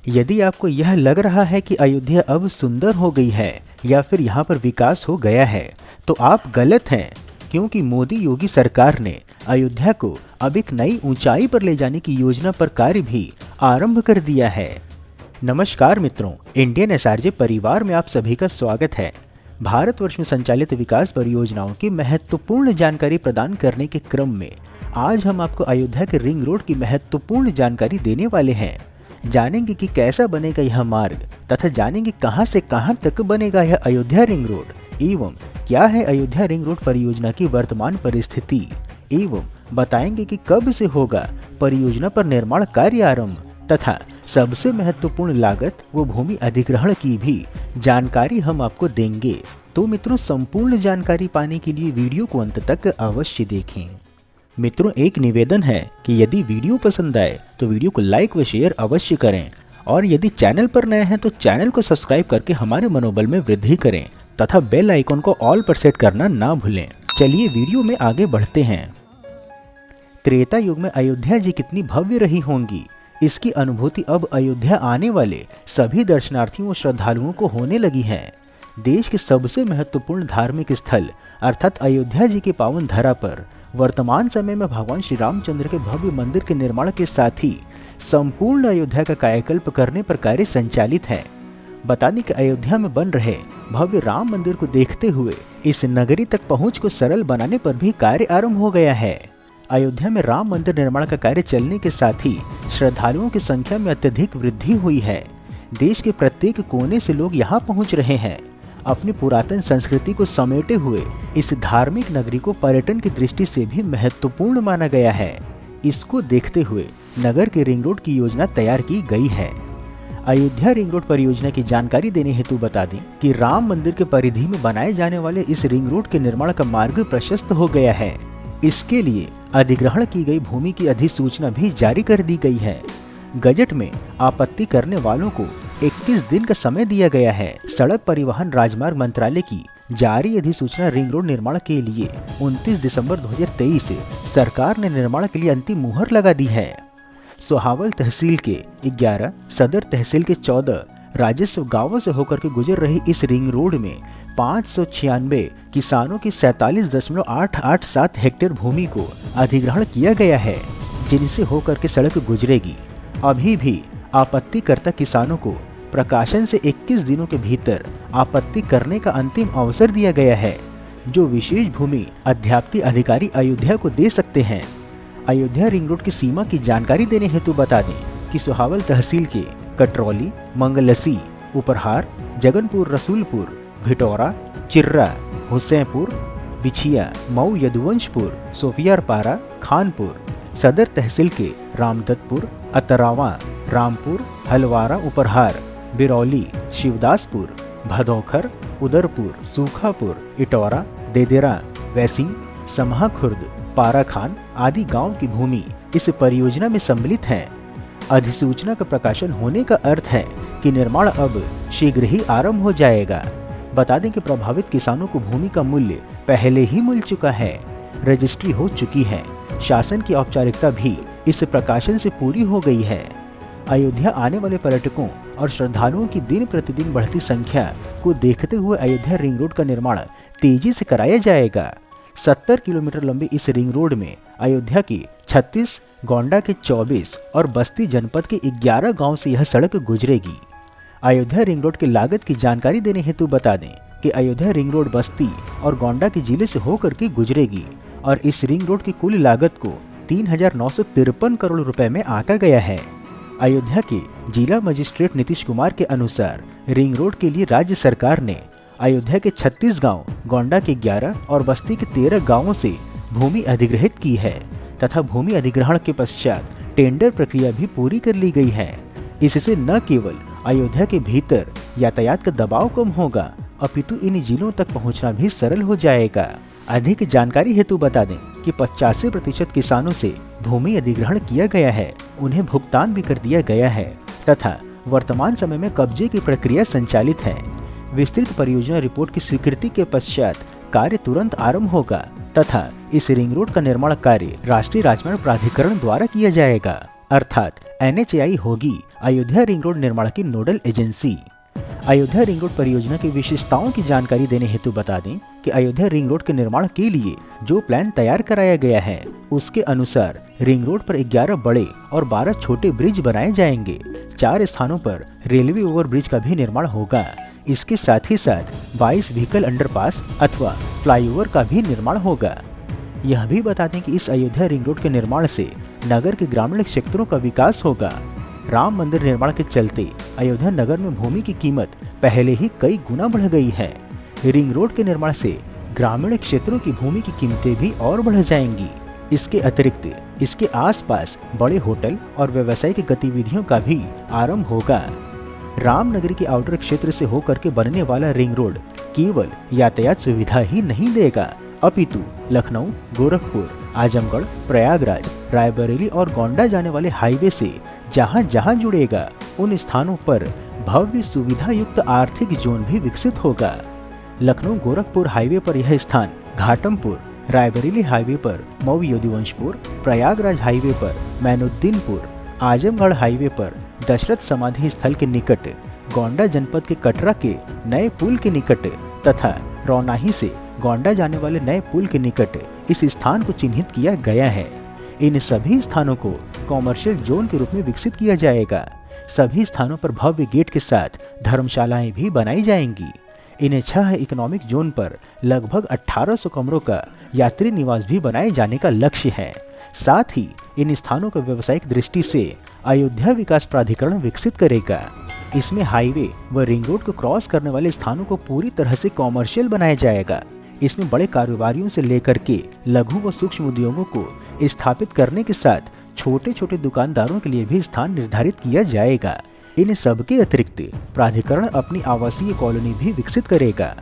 यदि आपको यह लग रहा है कि अयोध्या अब सुंदर हो गई है या फिर यहाँ पर विकास हो गया है, तो आप गलत हैं, क्योंकि मोदी योगी सरकार ने अयोध्या को अब एक नई ऊंचाई पर ले जाने की योजना पर कार्य भी आरंभ कर दिया है। नमस्कार मित्रों, इंडियन एसआरजे परिवार में आप सभी का स्वागत है। भारतवर्ष में संचालित विकास परियोजनाओं की महत्वपूर्ण जानकारी प्रदान करने के क्रम में आज हम आपको अयोध्या के रिंग रोड की महत्वपूर्ण जानकारी देने वाले हैं। जानेंगे कि कैसा बनेगा यह मार्ग तथा जानेंगे कहां से कहां तक बनेगा यह अयोध्या रिंग रोड एवं क्या है अयोध्या रिंग रोड परियोजना की वर्तमान परिस्थिति एवं बताएंगे कि कब से होगा परियोजना पर निर्माण कार्य आरंभ तथा सबसे महत्वपूर्ण लागत व भूमि अधिग्रहण की भी जानकारी हम आपको देंगे। तो मित्रों, संपूर्ण जानकारी पाने के लिए वीडियो को अंत तक अवश्य देखें। मित्रों, एक निवेदन है कि यदि वीडियो पसंद आए तो वीडियो को लाइक व शेयर अवश्य करें और यदि चैनल पर नए हैं तो चैनल को सब्सक्राइब करके हमारे मनोबल में वृद्धि करें तथा बेल आइकन को ऑल पर सेट करना ना भूलें। चलिए वीडियो में आगे बढ़ते हैं। त्रेता युग में अयोध्या जी कितनी भव्य रही होंगी, इसकी अनुभूति अब अयोध्या आने वाले सभी दर्शनार्थियों व श्रद्धालुओं को होने लगी है। देश के सबसे महत्वपूर्ण धार्मिक स्थल अर्थात अयोध्या जी के पावन धरा पर वर्तमान समय में भगवान श्री रामचंद्र के भव्य मंदिर के निर्माण के साथ ही संपूर्ण अयोध्या का कायाकल्प करने पर कार्य संचालित है। बता दें कि अयोध्या में बन रहे भव्य राम मंदिर को देखते हुए इस नगरी तक पहुंच को सरल बनाने पर भी कार्य आरंभ हो गया है। अयोध्या में राम मंदिर निर्माण का कार्य चलने के साथ ही श्रद्धालुओं की संख्या में अत्यधिक वृद्धि हुई है। देश के प्रत्येक कोने से लोग यहाँ पहुँच रहे हैं। अपनी पुरातन संस्कृति को समेटे हुए इस धार्मिक नगरी को पर्यटन की दृष्टि से भी महत्वपूर्ण माना गया है। इसको देखते हुए नगर के रिंग रोड की योजना तैयार की गई है। अयोध्या रिंग रोड परियोजना की जानकारी देने हेतु बता दें कि राम मंदिर के परिधि में बनाए जाने वाले इस रिंग रोड के निर्माण का मार्ग प्रशस्त हो गया है। इसके लिए अधिग्रहण की गई भूमि की अधिसूचना भी जारी कर दी गई है। गजट में आपत्ति करने वालों को 21 दिन का समय दिया गया है। सड़क परिवहन राजमार्ग मंत्रालय की जारी अधिसूचना रिंग रोड निर्माण के लिए 29 दिसंबर 2023 से सरकार ने निर्माण के लिए अंतिम मुहर लगा दी है। सोहावल तहसील के 11, सदर तहसील के 14 राजस्व गांवों से होकर के गुजर रही इस रिंग रोड में 596 किसानों की 47.887 हेक्टेयर भूमि को अधिग्रहण किया गया है, जिनसे होकर के सड़क गुजरेगी। अभी भी आपत्तिकर्ता किसानों को प्रकाशन से 21 दिनों के भीतर आपत्ति करने का अंतिम अवसर दिया गया है, जो विशेष भूमि अध्याप्ति अधिकारी अयोध्या को दे सकते हैं। अयोध्या रिंग रोड की सीमा की जानकारी देने हेतु बता दें कि सोहावल तहसील के कटरौली, मंगलसी, उपरहार, जगनपुर, रसूलपुर, भिटौरा, चिर्रा, हुसैनपुर, बिछिया, मऊ, यदुवंशपुर, सोफियारपारा, खानपुर, सदर तहसील के रामदत्तपुर, अतरावा, रामपुर, हलवारा, उपरहार, बिरौली, शिवदासपुर, भदौखर, उदरपुर, सूखापुर, इटौरा, देदेरा, वैसिंग, समहा खुर्द, पाराखान आदि गांव की भूमि इस परियोजना में सम्मिलित है। अधिसूचना का प्रकाशन होने का अर्थ है कि निर्माण अब शीघ्र ही आरंभ हो जाएगा। बता दें कि प्रभावित किसानों को भूमि का मूल्य पहले ही मिल चुका है, रजिस्ट्री हो चुकी है, शासन की औपचारिकता भी इस प्रकाशन से पूरी हो गई है। अयोध्या आने वाले पर्यटकों और श्रद्धालुओं की दिन प्रतिदिन बढ़ती संख्या को देखते हुए अयोध्या रिंग रोड का निर्माण तेजी से कराया जाएगा। 70 किलोमीटर लंबी इस रिंग रोड में अयोध्या की 36, गोंडा के 24 और बस्ती जनपद के 11 गांव से यह सड़क गुजरेगी। अयोध्या रिंग रोड की लागत की जानकारी देने हेतु बता दें कि अयोध्या रिंग रोड बस्ती और गोंडा के जिले से होकर के गुजरेगी और इस रिंग रोड की कुल लागत को 3,953 करोड़ रुपए में आंका गया है। अयोध्या के जिला मजिस्ट्रेट नीतीश कुमार के अनुसार रिंग रोड के लिए राज्य सरकार ने अयोध्या के 36 गांव, गोंडा के 11 और बस्ती के 13 गांवों से भूमि अधिग्रहित की है तथा भूमि अधिग्रहण के पश्चात टेंडर प्रक्रिया भी पूरी कर ली गई है। इससे न केवल अयोध्या के भीतर यातायात का दबाव कम होगा, अपितु इन जिलों तक पहुंचना भी सरल हो जाएगा। अधिक जानकारी हेतु बता दें कि 85% किसानों से भूमि अधिग्रहण किया गया है, उन्हें भुगतान भी कर दिया गया है तथा वर्तमान समय में कब्जे की प्रक्रिया संचालित है। विस्तृत परियोजना रिपोर्ट की स्वीकृति के पश्चात कार्य तुरंत आरंभ होगा तथा इस रिंग रोड का निर्माण कार्य राष्ट्रीय राजमार्ग प्राधिकरण द्वारा किया जाएगा। अर्थात NHAI होगी अयोध्या रिंग रोड निर्माण की nodal agency. Ayodhya ring road परियोजना की विशेषताओं की जानकारी देने हेतु बता दें कि अयोध्या रिंग रोड के निर्माण के लिए जो प्लान तैयार कराया गया है उसके अनुसार रिंग रोड पर 11 बड़े और 12 छोटे ब्रिज बनाए जाएंगे। 4 स्थानों पर रेलवे ओवर ब्रिज का भी निर्माण होगा। इसके साथ ही साथ 22 व्हीकल अंडरपास अथवा फ्लाईओवर का भी निर्माण होगा। यह भी बता दें कि इस अयोध्या रिंग रोड के निर्माण से नगर के ग्रामीण क्षेत्रों का विकास होगा। राम मंदिर निर्माण के चलते अयोध्या नगर में भूमि की कीमत पहले ही कई गुना बढ़ गई है। रिंग रोड के निर्माण से ग्रामीण क्षेत्रों की भूमि की कीमतें भी और बढ़ जाएंगी। इसके अतिरिक्त इसके आसपास बड़े होटल और व्यावसायिक गतिविधियों का भी आरंभ होगा। रामनगरी के आउटर क्षेत्र से होकर के बनने वाला रिंग रोड केवल यातायात सुविधा ही नहीं देगा, अपितु लखनऊ, गोरखपुर, आजमगढ़, प्रयागराज, रायबरेली और गोंडा जाने वाले हाईवे से जहां जहां जुड़ेगा उन स्थानों पर भव्य सुविधा युक्त आर्थिक जोन भी विकसित होगा। लखनऊ गोरखपुर हाईवे पर यह स्थान घाटमपुर, रायबरेली हाईवे पर मऊ यदुवंशपुर, प्रयागराज हाईवे पर मैनुद्दीनपुर, आजमगढ़ हाईवे पर दशरथ समाधि स्थल के निकट, गोंडा जनपद के कटरा के नए पुल के निकट तथा रौनाही से गोंडा जाने वाले नए पुल के निकट इस स्थान को चिन्हित किया गया है। इन सभी स्थानों को कॉमर्शियल जोन के रूप में विकसित किया जाएगा। सभी स्थानों पर भव्य गेट के साथ धर्मशालाएं भी बनाई जाएंगी। इन 6 इकोनॉमिक जोन पर लगभग 1800 कमरों का यात्री निवास भी बनाए जाने का लक्ष्य है। साथ ही इन स्थानों को व्यावसायिक दृष्टि से अयोध्या विकास प्राधिकरण विकसित करेगा। इसमें हाईवे व रिंग रोड को क्रॉस करने वाले स्थानों को पूरी तरह से कॉमर्शियल बनाया जाएगा। इसमें बड़े कारोबारियों से लेकर के लघु व सूक्ष्म उद्योगों को स्थापित करने के साथ छोटे छोटे दुकानदारों के लिए भी स्थान निर्धारित किया जाएगा। इन सब के अतिरिक्त प्राधिकरण अपनी आवासीय कॉलोनी भी विकसित करेगा।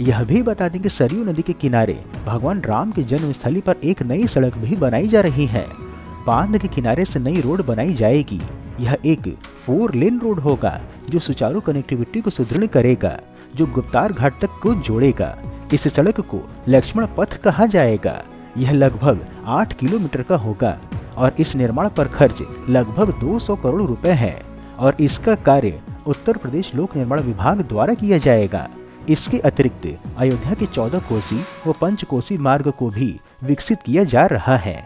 यह भी बता दें कि सरयू नदी के किनारे भगवान राम की जन्मस्थली पर एक नई सड़क भी बनाई जा रही है। बांध के किनारे से नई रोड बनाई जाएगी। यह एक 4 लेन रोड होगा जो सुचारू कनेक्टिविटी को सुदृढ़ करेगा, जो गुप्तार घाट तक को जोड़ेगा। इस सड़क को लक्ष्मण पथ कहा जाएगा। यह लगभग 8 किलोमीटर का होगा और इस निर्माण पर खर्च लगभग 200 करोड़ रुपए है और इसका कार्य उत्तर प्रदेश लोक निर्माण विभाग द्वारा किया जाएगा। इसके अतिरिक्त अयोध्या के 14 कोसी व पंचकोसी मार्ग को भी विकसित किया जा रहा है।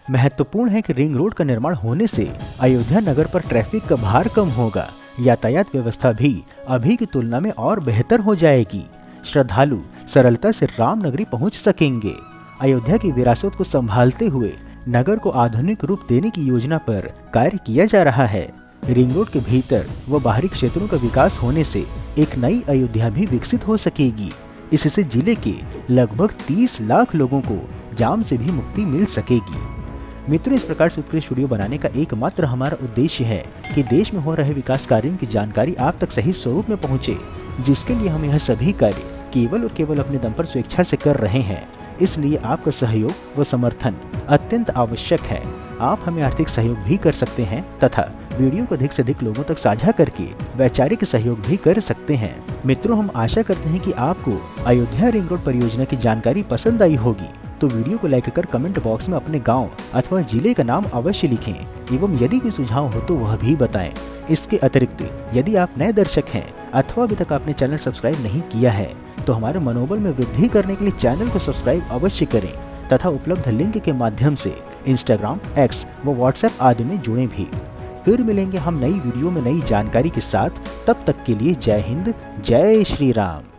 महत्वपूर्ण है कि रिंग रोड का निर्माण होने से अयोध्या नगर पर ट्रैफिक का भार कम होगा। यातायात व्यवस्था भी अभी की तुलना में और बेहतर हो जाएगी। श्रद्धालु सरलता से रामनगरी पहुंच सकेंगे। अयोध्या की विरासत को संभालते हुए नगर को आधुनिक रूप देने की योजना पर कार्य किया जा रहा है। रिंग रोड के भीतर व बाहरी क्षेत्रों का विकास होने से एक नई अयोध्या भी विकसित हो सकेगी। इससे जिले के लगभग 30 लाख लोगों को जाम से भी मुक्ति मिल सकेगी। मित्रों, इस प्रकार से उत्कृष्ट वीडियो बनाने का एकमात्र हमारा उद्देश्य है कि देश में हो रहे विकास कार्यों की जानकारी आप तक सही स्वरूप में पहुंचे, जिसके लिए हम यह सभी कार्य केवल और केवल अपने दम पर स्वेच्छा से कर रहे हैं। इसलिए आपका सहयोग व समर्थन अत्यंत आवश्यक है। आप हमें आर्थिक सहयोग भी कर सकते हैं तथा वीडियो को अधिक से अधिक लोगों तक साझा करके वैचारिक सहयोग भी कर सकते हैं। मित्रों, हम आशा करते हैं कि आपको अयोध्या रिंग रोड परियोजना की जानकारी पसंद आई होगी। तो वीडियो को लाइक कर कमेंट बॉक्स में अपने गांव अथवा जिले का नाम अवश्य लिखें एवं यदि कोई सुझाव हो तो वह भी बताएं। इसके अतिरिक्त यदि आप नए दर्शक हैं अथवा अभी तक आपने चैनल सब्सक्राइब नहीं किया है तो हमारे मनोबल में वृद्धि करने के लिए चैनल को सब्सक्राइब अवश्य करें तथा उपलब्ध लिंक के माध्यम से इंस्टाग्राम, एक्स व व्हाट्सएप आदि में जुड़े भी। फिर मिलेंगे हम नई वीडियो में नई जानकारी के साथ। तब तक के लिए जय हिंद, जय श्री राम।